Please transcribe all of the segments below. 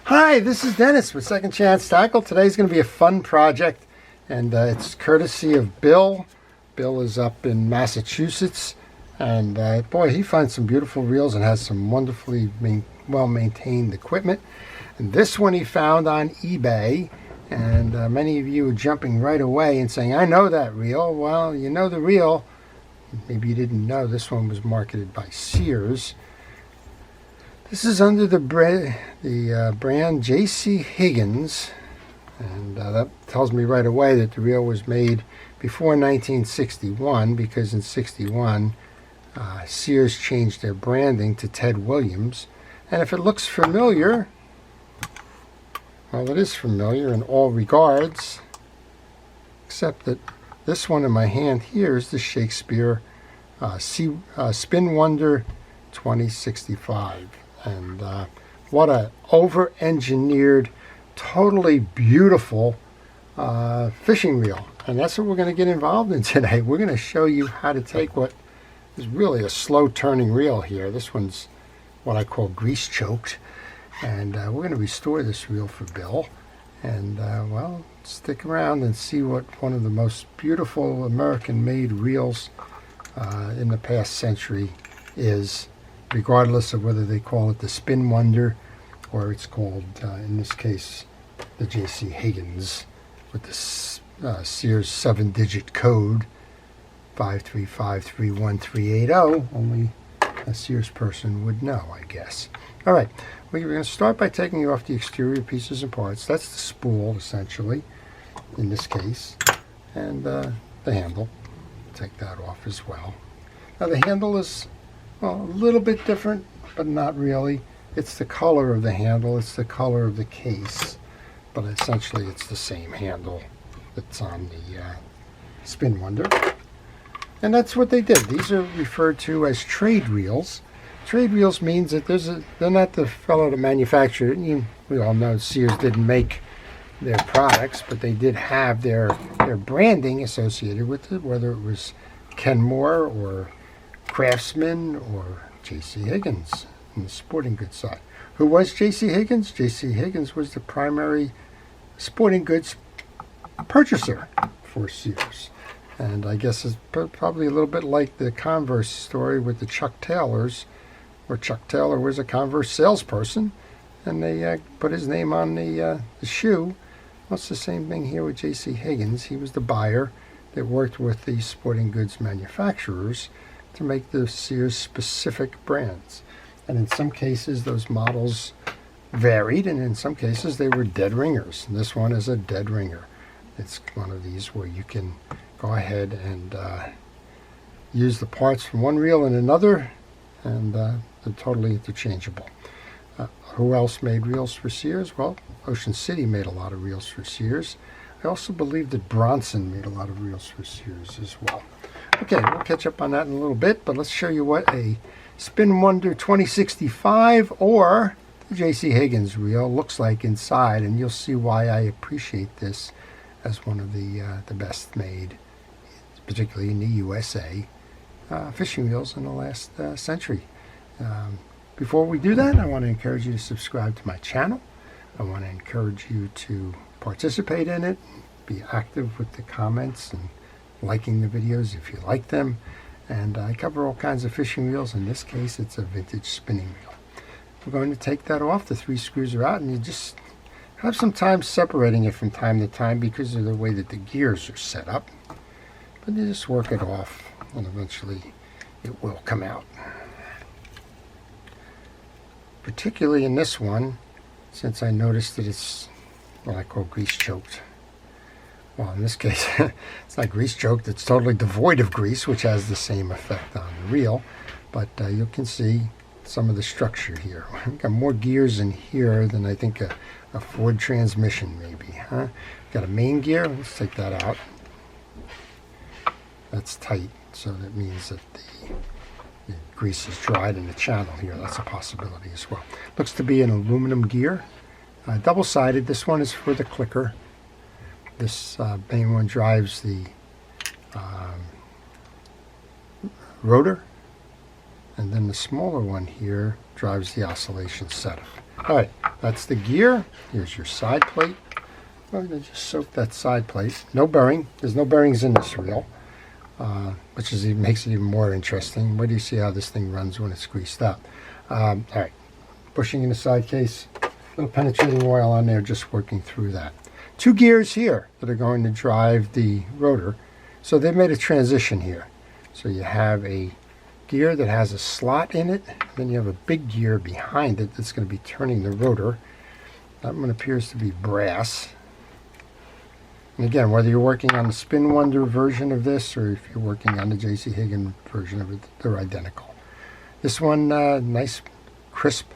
Hi, this is Dennis with Second Chance Tackle. Today's going to be a fun project, and it's courtesy of Bill. Bill is up in Massachusetts, and boy, he finds some beautiful reels and has some wonderfully well-maintained equipment. And this one he found on eBay, and many of you are jumping right away and saying, I know that reel. Well, you know the reel. Maybe you didn't know this one was marketed by Sears. This is under the brand J.C. Higgins, and that tells me right away that the reel was made before 1961, because in 61 Sears changed their branding to Ted Williams. And if it looks familiar, well, it is familiar in all regards, except that this one in my hand here is the Shakespeare Spin Wonder 2065. And what a over-engineered, totally beautiful fishing reel. And that's what we're going to get involved in today. We're going to show you how to take what is really a slow-turning reel here. This one's what I call grease-choked. And we're going to restore this reel for Bill. And, well, stick around and see what one of the most beautiful American-made reels in the past century is, regardless of whether they call it the Spin Wonder or it's called, in this case, the J.C. Higgins with the Sears 7-digit code 5353130. Only a Sears person would know, I guess. All right, we're going to start by taking off the exterior pieces and parts. That's the spool, essentially, in this case, and the handle. Take that off as well. Now, the handle is, well, a little bit different, but not really. It's the color of the handle, it's the color of the case, but essentially it's the same handle that's on the Spin Wonder. And that's what they did. These are referred to as trade reels. Trade reels means that they're not the fellow to manufacture. We all know Sears didn't make their products, but they did have their branding associated with it, whether it was Kenmore or Craftsman or J.C. Higgins on the sporting goods side. Who was J.C. Higgins? J.C. Higgins was the primary sporting goods purchaser for Sears. And I guess it's probably a little bit like the Converse story with the Chuck Taylors, where Chuck Taylor was a Converse salesperson, and they put his name on the shoe. Well, it's the same thing here with J.C. Higgins. He was the buyer that worked with the sporting goods manufacturers to make the Sears specific brands. And in some cases those models varied, and in some cases they were dead ringers. And this one is a dead ringer. It's one of these where you can go ahead and use the parts from one reel and another, and they're totally interchangeable. Who else made reels for Sears? Well, Ocean City made a lot of reels for Sears. I also believe that Bronson made a lot of reels for Sears as well. Okay, we'll catch up on that in a little bit, but let's show you what a Spin Wonder 2065 or the J.C. Higgins reel looks like inside, and you'll see why I appreciate this as one of the best made, particularly in the USA, fishing reels in the last century. Before we do that, I want to encourage you to subscribe to my channel. I want to encourage you to participate in it, be active with the comments and liking the videos if you like them. And I cover all kinds of fishing reels. In this case, it's a vintage spinning reel. We're going to take that off. The 3 screws are out, and you just have some time separating it from time to time because of the way that the gears are set up. But you just work it off, and eventually it will come out. Particularly in this one, since I noticed that it's what I call grease choked. Well, in this case, it's not grease choked, it's totally devoid of grease, which has the same effect on the reel. But you can see some of the structure here. We've got more gears in here than I think a Ford transmission maybe, huh? Got a main gear, let's take that out. That's tight, so that means that the grease is dried in the channel here. That's a possibility as well. Looks to be an aluminum gear. Double-sided. This one is for the clicker. This main one drives the rotor, and then the smaller one here drives the oscillation setup. All right, that's the gear. Here's your side plate. I'm going to just soak that side plate. No bearing. There's no bearings in this reel, which makes it even more interesting. Where do you see how this thing runs when it's greased up? All right, bushing in the side case, a little penetrating oil on there, just working through that. Two gears here that are going to drive the rotor. So they've made a transition here. So you have a gear that has a slot in it, then you have a big gear behind it that's going to be turning the rotor. That one appears to be brass. And again, whether you're working on the Spin Wonder version of this or if you're working on the J.C. Higgins version of it, they're identical. This one, nice, crisp.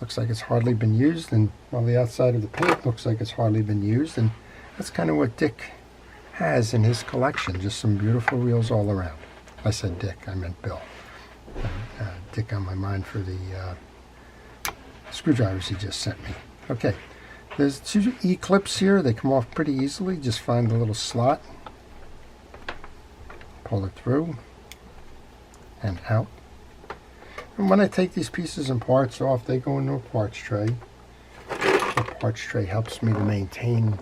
Looks like it's hardly been used, and on the outside of the paint looks like it's hardly been used, and that's kind of what Dick has in his collection, just some beautiful reels all around. I said Dick, I meant Bill. Dick on my mind for the screwdrivers he just sent me. Okay, there's two E-clips here. They come off pretty easily. Just find the little slot, pull it through, and out. And when I take these pieces and parts off, they go into a parts tray. The parts tray helps me to maintain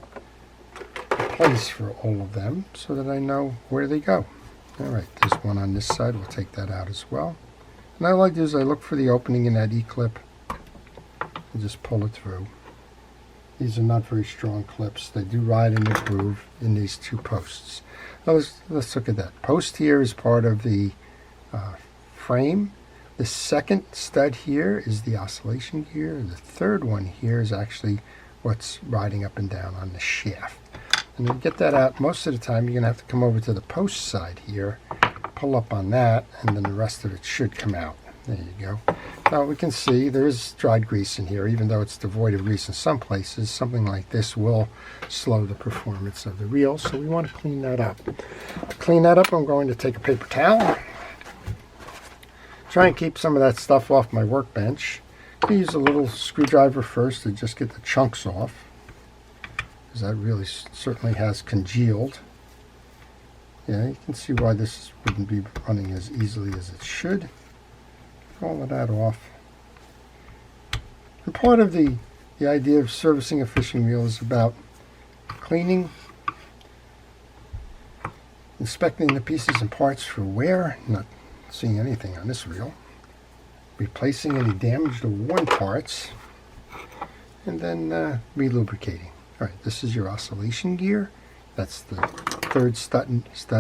a place for all of them so that I know where they go. All right, there's one on this side. We'll take that out as well. And what I like to do is I look for the opening in that E-clip and just pull it through. These are not very strong clips. They do ride in the groove in these two posts. Now let's look at that. Post here is part of the frame. The second stud here is the oscillation gear. The third one here is actually what's riding up and down on the shaft. And to get that out, most of the time you're going to have to come over to the post side here, pull up on that, and then the rest of it should come out. There you go. Now we can see there is dried grease in here, even though it's devoid of grease in some places. Something like this will slow the performance of the reel, so we want to clean that up. To clean that up, I'm going to take a paper towel. Try and keep some of that stuff off my workbench. I use a little screwdriver first to just get the chunks off, because that really certainly has congealed. Yeah, you can see why this wouldn't be running as easily as it should. All of that off. And part of the idea of servicing a fishing reel is about cleaning, inspecting the pieces and parts for wear, not seeing anything on this reel, replacing any damaged or worn parts, and then re-lubricating. All right, this is your oscillation gear. That's the third stud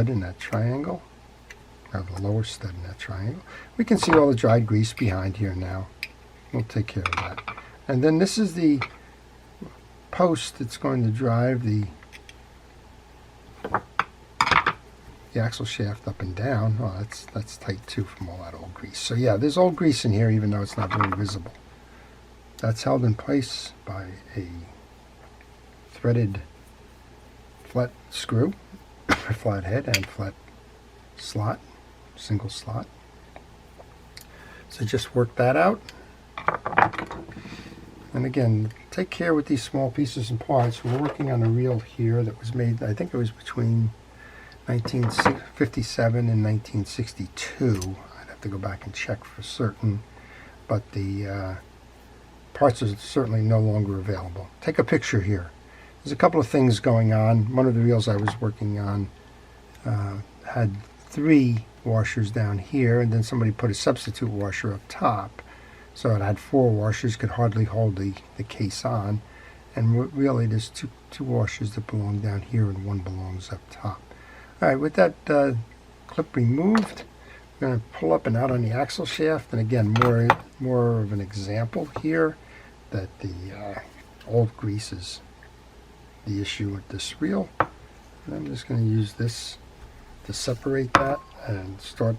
in that triangle, or the lower stud in that triangle. We can see all the dried grease behind here now. We'll take care of that. And then this is the post that's going to drive the axle shaft up and down. Oh, that's tight too from all that old grease. So yeah, there's old grease in here, even though it's not very visible. That's held in place by a threaded flat screw, flat head and flat slot, single slot. So just work that out. And again, take care with these small pieces and parts. We're working on a reel here that was made, I think it was between 1957 and 1962. I'd have to go back and check for certain, but the parts are certainly no longer available. Take a picture here. There's a couple of things going on. One of the reels I was working on had 3 washers down here, and then somebody put a substitute washer up top. So it had 4 washers, could hardly hold the case on. And really there's two washers that belong down here and one belongs up top. All right, with that clip removed, we're going to pull up and out on the axle shaft. And again, more of an example here that the old grease is the issue with this reel. And I'm just going to use this to separate that and start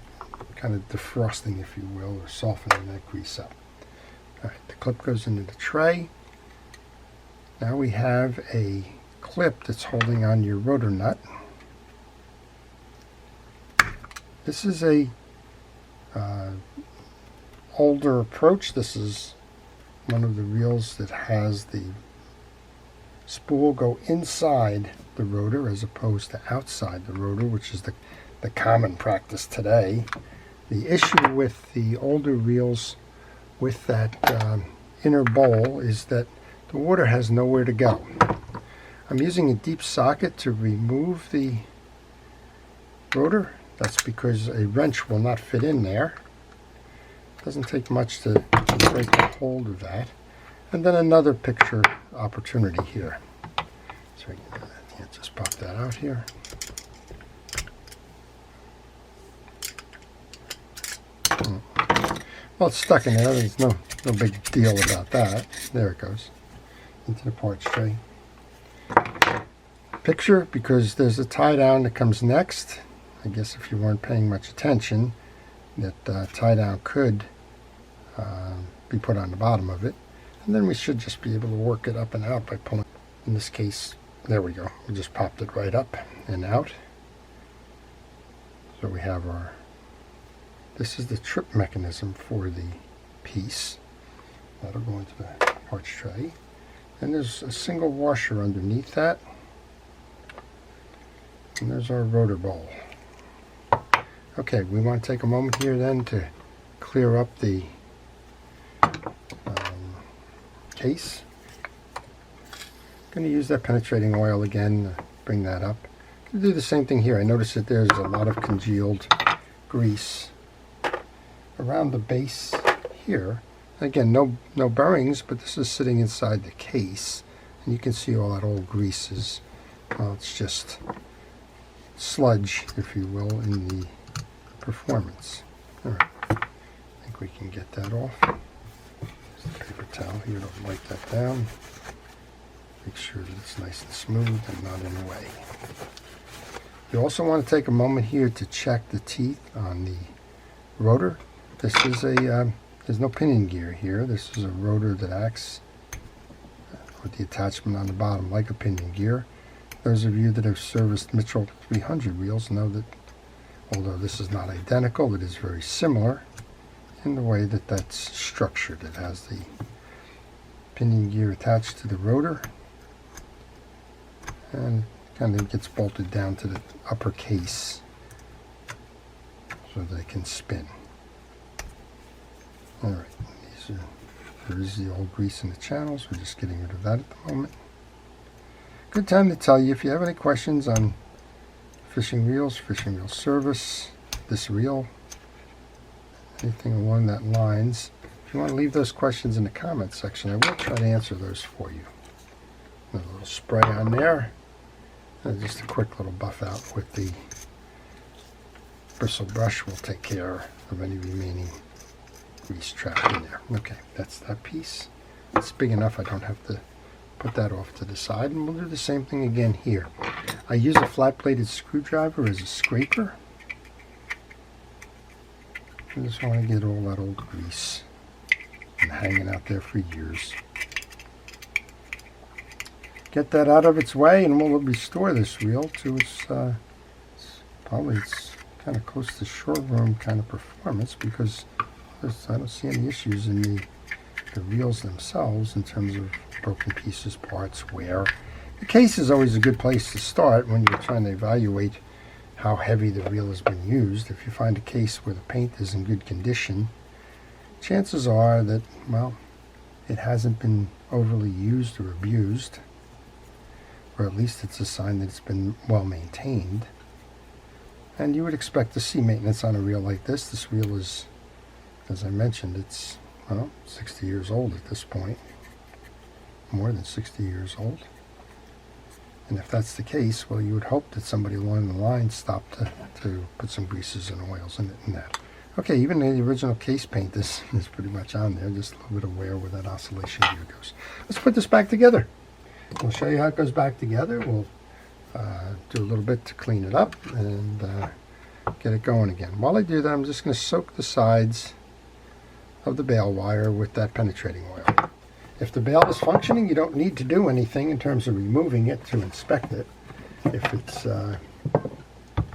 kind of defrosting, if you will, or softening that grease up. All right, the clip goes into the tray. Now we have a clip that's holding on your rotor nut. This is a older approach. This is one of the reels that has the spool go inside the rotor as opposed to outside the rotor, which is the common practice today. The issue with the older reels with that inner bowl is that the water has nowhere to go. I'm using a deep socket to remove the rotor. That's because a wrench will not fit in there. It doesn't take much to break a hold of that. And then another picture opportunity here. So we can do that. Yeah, just pop that out here. Well, it's stuck in there. There's no big deal about that. There it goes into the parts tray. Picture, because there's a tie down that comes next. I guess if you weren't paying much attention, that tie down could be put on the bottom of it. And then we should just be able to work it up and out by pulling. In this case, there we go. We just popped it right up and out. So we have our, this is the trip mechanism for the piece. That'll go into the parts tray. And there's a single washer underneath that. And there's our rotor bowl. Okay, we want to take a moment here then to clear up the case. I'm going to use that penetrating oil again to bring that up. I'm going to do the same thing here. I notice that there's a lot of congealed grease around the base here. Again, no bearings, but this is sitting inside the case, and you can see all that old grease is, well, it's just sludge, if you will, in the performance. All right, I think we can get that off. There's a paper towel here to wipe that down. Make sure that it's nice and smooth and not in the way. You also want to take a moment here to check the teeth on the rotor. This is a, there's no pinion gear here. This is a rotor that acts with the attachment on the bottom like a pinion gear. Those of you that have serviced Mitchell 300 wheels know that although this is not identical, it is very similar in the way that that's structured. It has the pinion gear attached to the rotor and kind of gets bolted down to the upper case so they can spin. Alright, there is the old grease in the channels. We're just getting rid of that at the moment. Good time to tell you if you have any questions on fishing reel service, this reel, anything along that lines. If you want to leave those questions in the comments section, I will try to answer those for you. A little spray on there, and just a quick little buff out with the bristle brush will take care of any remaining grease trapped in there. Okay, that's that piece. It's big enough I don't have to put that off to the side, and we'll do the same thing again here. I use a flat-bladed screwdriver as a scraper. I just want to get all that old grease and hanging out there for years. Get that out of its way, and we'll restore this reel to its probably it's kind of close to showroom kind of performance, because I don't see any issues in the reels themselves in terms of broken pieces, parts, wear. The case is always a good place to start when you're trying to evaluate how heavy the reel has been used. If you find a case where the paint is in good condition, chances are that, well, it hasn't been overly used or abused, or at least it's a sign that it's been well maintained. And you would expect to see maintenance on a reel like this. This reel is, as I mentioned, it's, well, 60 years old at this point. More than 60 years old. And if that's the case, well, you would hope that somebody along the line stopped to put some greases and oils in it and that. Okay, even the original case paint is pretty much on there. Just a little bit of wear where that oscillation gear goes. Let's put this back together. We'll show you how it goes back together. We'll do a little bit to clean it up and get it going again. While I do that, I'm just going to soak the sides of the bail wire with that penetrating oil. If the bail is functioning, you don't need to do anything in terms of removing it to inspect it. If it's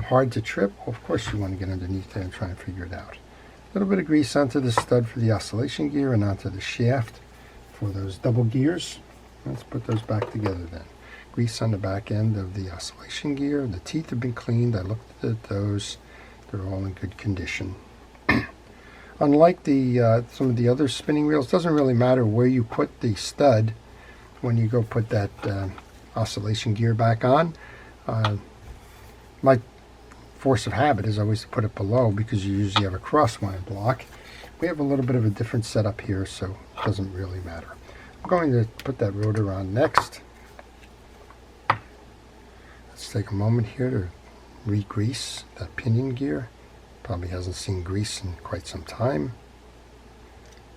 hard to trip, well, of course you want to get underneath there and try and figure it out. A little bit of grease onto the stud for the oscillation gear and onto the shaft for those double gears. Let's put those back together then. Grease on the back end of the oscillation gear. The teeth have been cleaned. I looked at those. They're all in good condition. Unlike the some of the other spinning wheels, it doesn't really matter where you put the stud when you go put that oscillation gear back on. My force of habit is always to put it below because you usually have a crosswind block. We have a little bit of a different setup here, so it doesn't really matter. I'm going to put that rotor on next. Let's take a moment here to re-grease that pinion gear. Probably hasn't seen grease in quite some time.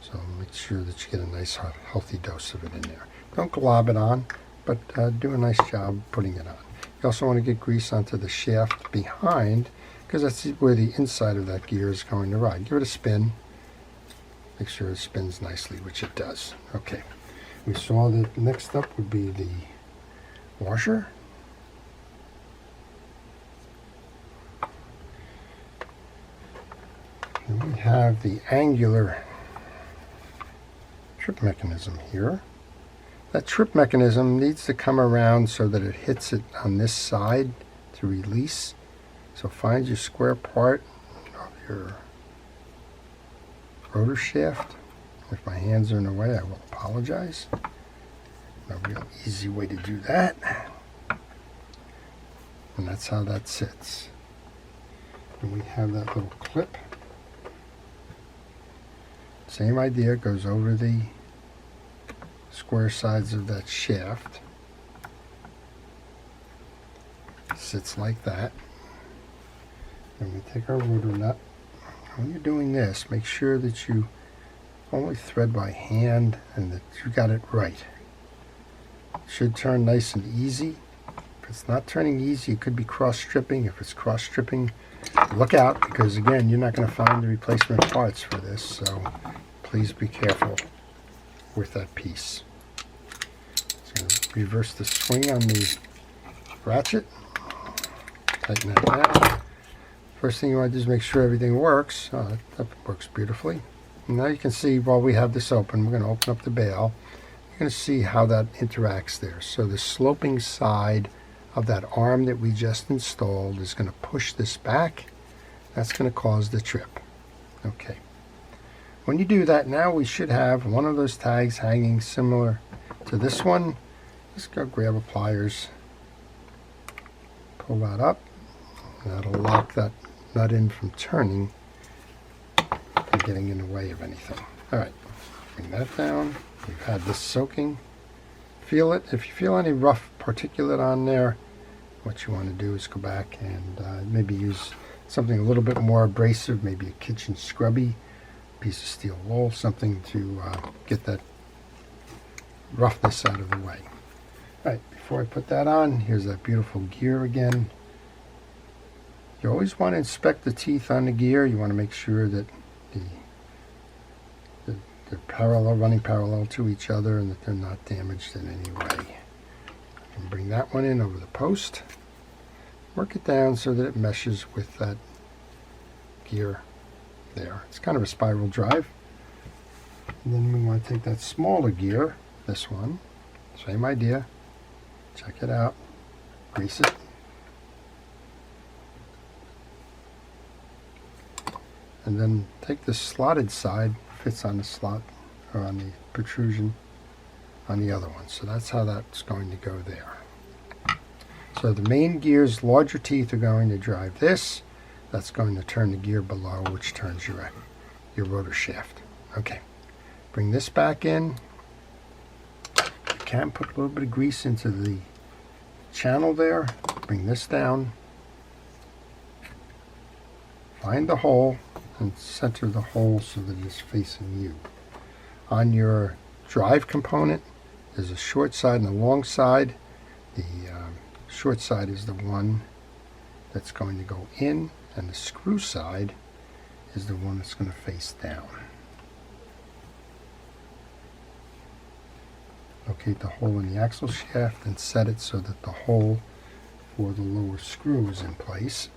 So make sure that you get a nice healthy dose of it in there. Don't glob it on, but do a nice job putting it on. You also want to get grease onto the shaft behind, because that's where the inside of that gear is going to ride. Give it a spin. Make sure it spins nicely, which it does. Okay. We saw that next up would be the washer. And we have the angular trip mechanism here. That trip mechanism needs to come around so that it hits it on this side to release. So find your square part of your rotor shaft. If my hands are in the way, I will apologize. No real easy way to do that. And that's how that sits. And we have that little clip. Same idea, goes over the square sides of that shaft. Sits like that. Then we take our rotor nut. When you're doing this, make sure that you only thread by hand and that you got it right. It should turn nice and easy. If it's not turning easy, it could be cross-stripping. If it's cross-stripping, look out, because again, you're not going to find the replacement parts for this, so please be careful with that piece. So reverse the swing on the ratchet. Tighten that down. First thing you want to do is make sure everything works. Oh, that works beautifully. And now you can see while we have this open, we're going to open up the bail. You're going to see how that interacts there. So the sloping side of that arm that we just installed is going to push this back. That's going to cause the trip. Okay. When you do that, now we should have one of those tags hanging similar to this one. Just go grab a pliers, pull that up, and that'll lock that nut in from turning and getting in the way of anything. All right, bring that down. We've had this soaking. Feel it. If you feel any rough particulate on there, what you want to do is go back and maybe use something a little bit more abrasive, maybe a kitchen scrubby, piece of steel wool, something to get that roughness out of the way. All right, before I put that on, here's that beautiful gear again. You always want to inspect the teeth on the gear. You want to make sure that they're parallel, running parallel to each other, and that they're not damaged in any way. I can bring that one in over the post. Work it down so that it meshes with that gear there. It's kind of a spiral drive. And then we want to take that smaller gear, this one, same idea. Check it out. Grease it. And then take the slotted side, fits on the slot or on the protrusion on the other one. So that's how that's going to go there. So the main gear's larger teeth are going to drive this. That's going to turn the gear below, which turns your rotor shaft. Okay, bring this back in. You can put a little bit of grease into the channel there. Bring this down. Find the hole and center the hole so that it's facing you. On your drive component, there's a short side and a long side. The short side is the one that's going to go in, and the screw side is the one that's going to face down. Locate the hole in the axle shaft and set it so that the hole for the lower screw is in place.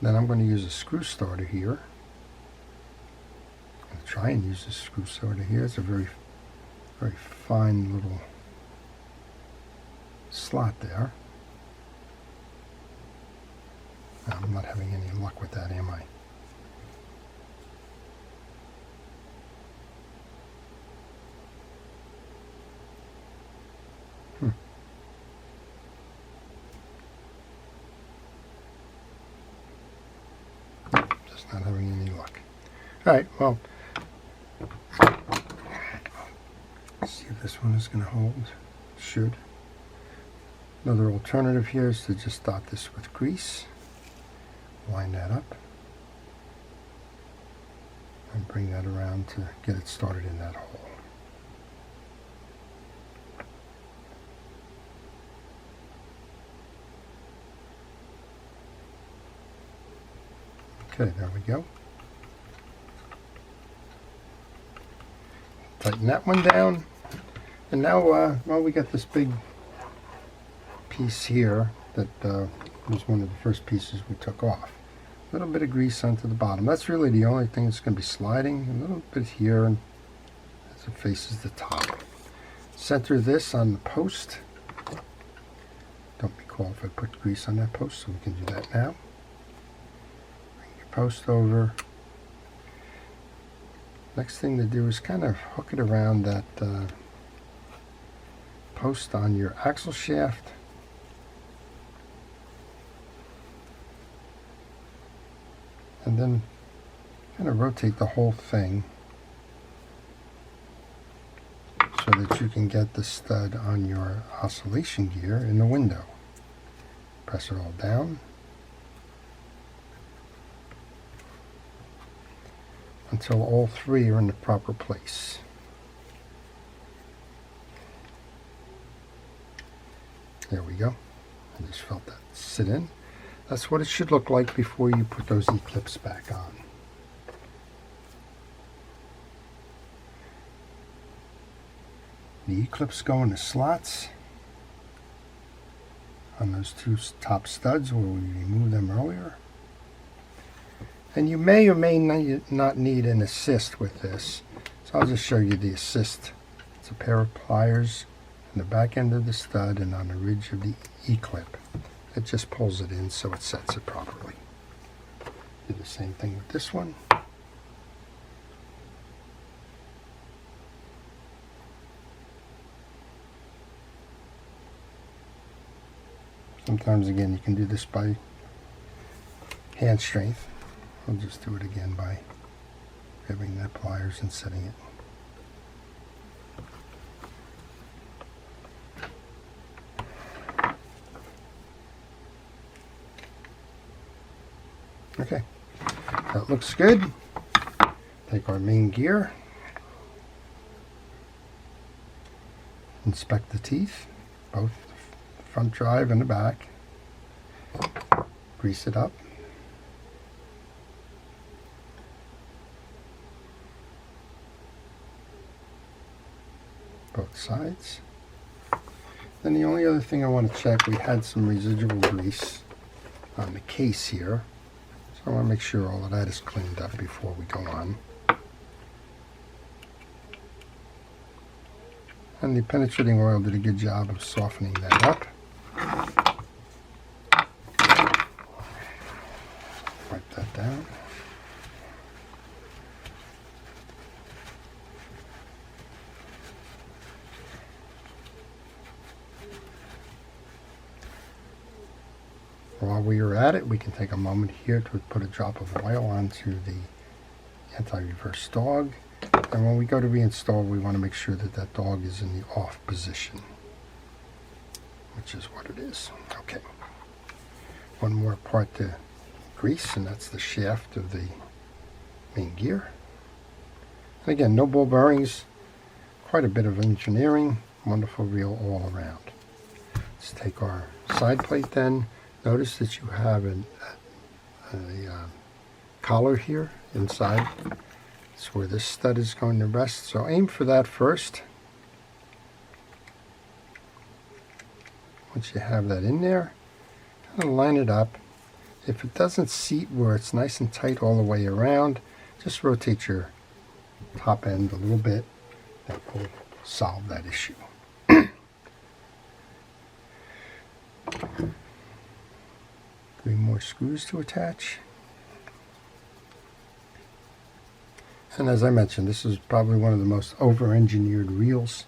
Then I'm going to use a screw starter here. I'm going to try and use a screw starter here. It's a very, very fine little slot there. I'm not having any luck with that, am I? Not having any luck. Alright, well, let's see if this one is going to hold. Should. Another alternative here is to just dot this with grease. Line that up. And bring that around to get it started in that hole. Okay, there we go. Tighten that one down. And now, well, we got this big piece here that was one of the first pieces we took off. A little bit of grease onto the bottom. That's really the only thing that's going to be sliding. A little bit here and as it faces the top. Center this on the post. Don't recall if I put grease on that post, so we can do that now. Bring your post over. Next thing to do is kind of hook it around that post on your axle shaft. And then kind of rotate the whole thing so that you can get the stud on your oscillation gear in the window. Press it all down until all three are in the proper place. There we go. I just felt that sit in. That's what it should look like before you put those E-clips back on. The E-clips go in the slots on those two top studs where we removed them earlier. And you may or may not need an assist with this. So I'll just show you the assist. It's a pair of pliers on the back end of the stud and on the ridge of the E-clip. It just pulls it in so it sets it properly. Do the same thing with this one. Sometimes again you can do this by hand strength. I'll just do it again by grabbing the pliers and setting it. Okay, that looks good. Take our main gear, inspect the teeth, both the front drive and the back, grease it up, both sides. Then the only other thing I want to check, we had some residual grease on the case here. So I want to make sure all of that is cleaned up before we go on. And the penetrating oil did a good job of softening that up. Wipe that down. While we are at it, we can take a moment here to put a drop of oil onto the anti-reverse dog. And when we go to reinstall, we want to make sure that that dog is in the off position, which is what it is. Okay. One more part to grease, and that's the shaft of the main gear. And again, no ball bearings, quite a bit of engineering, wonderful reel all around. Let's take our side plate then. Notice that you have a collar here inside. That's where this stud is going to rest. So aim for that first. Once you have that in there, kind of line it up. If it doesn't seat where it's nice and tight all the way around, just rotate your top end a little bit. That will solve that issue. 3 more screws to attach. And as I mentioned, this is probably one of the most over-engineered reels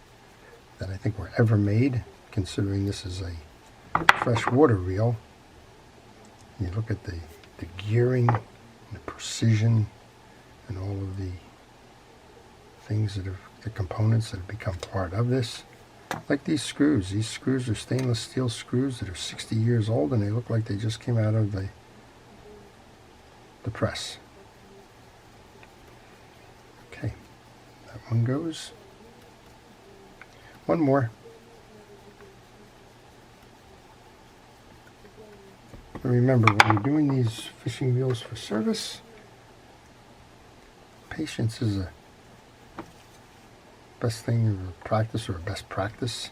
that I think were ever made, considering this is a freshwater reel. You look at the gearing and the precision and all of the things that have, the components that have become part of this. Like these screws. These screws are stainless steel screws that are 60 years old, and they look like they just came out of the press. Okay, that one goes. One more. And remember, when you're doing these fishing reels for service, patience is a best thing of practice, or a best practice.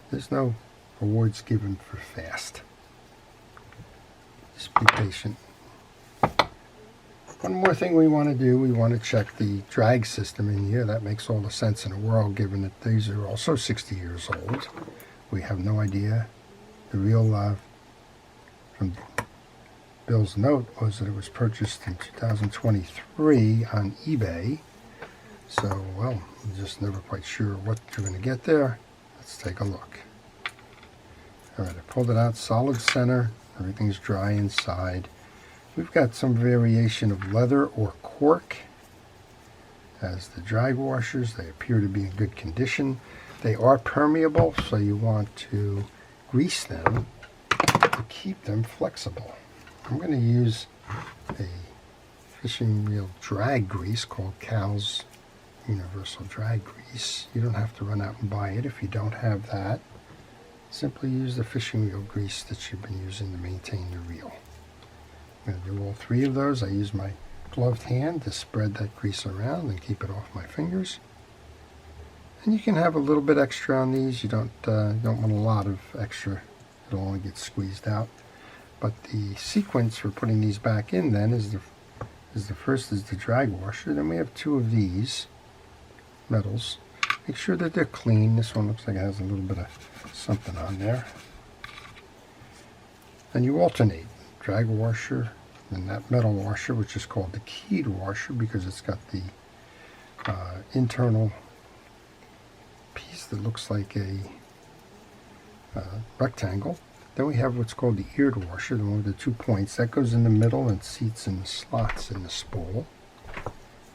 There's no awards given for fast. Just be patient. One more thing we want to do, we want to check the drag system in here. That makes all the sense in the world, given that these are also 60 years old. We have no idea. The reel from Bill's note was that it was purchased in 2023 on eBay. So, well, I'm just never quite sure what you're going to get there. Let's take a look. Alright, I pulled it out, solid center. Everything's dry inside. We've got some variation of leather or cork as the drag washers. They appear to be in good condition. They are permeable, so you want to grease them to keep them flexible. I'm going to use a fishing reel drag grease called Cal's Universal Drag Grease. You don't have to run out and buy it if you don't have that. Simply use the fishing reel grease that you've been using to maintain your reel. I'm going to do all three of those. I use my gloved hand to spread that grease around and keep it off my fingers. And you can have a little bit extra on these. You don't want a lot of extra. It'll only get squeezed out. But the sequence for putting these back in then is the first is the drag washer. Then we have two of these metals. Make sure that they're clean. This one looks like it has a little bit of something on there. And you alternate drag washer and that metal washer, which is called the keyed washer because it's got the internal piece that looks like a rectangle. Then we have what's called the eared washer, the one with the 2 points. That goes in the middle and seats in the slots in the spool.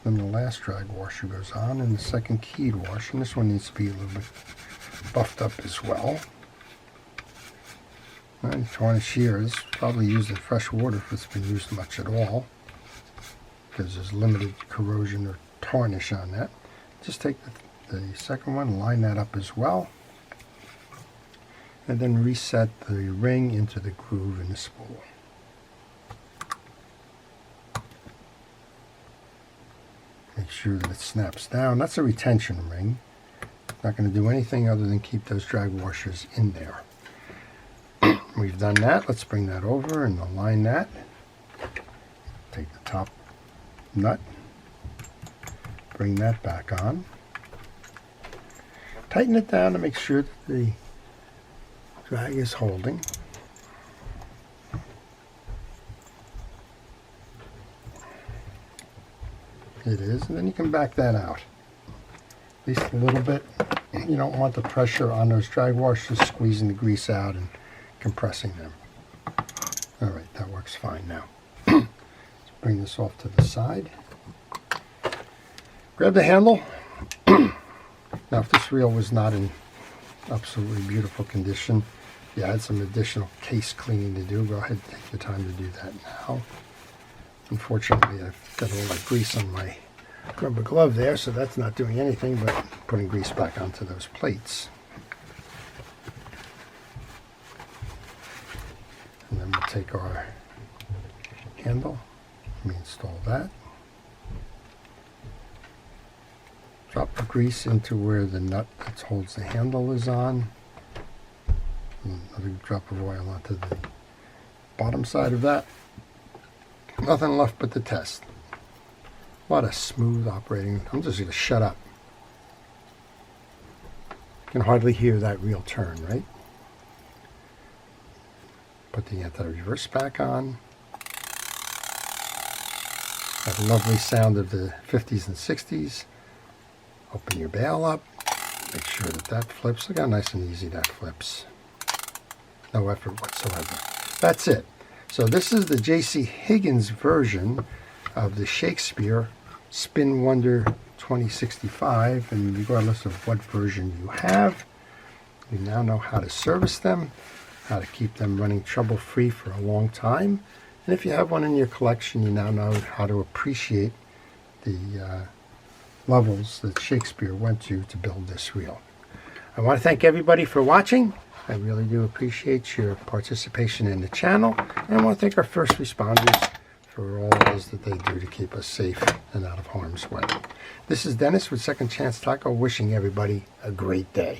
Then the last drag washer goes on, and the second keyed washer. And this one needs to be a little bit buffed up as well. And tarnish here is probably used in fresh water if it's been used much at all, because there's limited corrosion or tarnish on that. Just take the second one, line that up as well, and then reset the ring into the groove in the spool. Make sure that it snaps down. That's a retention ring. Not going to do anything other than keep those drag washers in there. We've done that. Let's bring that over and align that. Take the top nut, bring that back on. Tighten it down to make sure that the drag is holding. It is, and then you can back that out. At least a little bit. You don't want the pressure on those drag washers squeezing the grease out and compressing them. Alright, that works fine now. Let's bring this off to the side. Grab the handle. Now, if this reel was not in absolutely beautiful condition, you had some additional case cleaning to do, go ahead and take the time to do that now. Unfortunately, I've got a little grease on my rubber glove there, so that's not doing anything but putting grease back onto those plates. And then we'll take our handle, let me install that. Drop the grease into where the nut that holds the handle is on. Another drop of oil onto the bottom side of that. Nothing left but the test. What a smooth operating. I'm just going to shut up. You can hardly hear that reel turn, right? Put the anti-reverse back on. That lovely sound of the 50s and 60s. Open your bail up. Make sure that that flips. Look how nice and easy that flips. No effort whatsoever. That's it. So this is the J.C. Higgins version of the Shakespeare Spin Wonder 2065, and regardless of what version you have, you now know how to service them, how to keep them running trouble-free for a long time, and if you have one in your collection, you now know how to appreciate the levels that Shakespeare went to build this reel. I want to thank everybody for watching. I really do appreciate your participation in the channel, and I want to thank our first responders for all it is that they do to keep us safe and out of harm's way. This is Dennis with Second Chance Taco, wishing everybody a great day.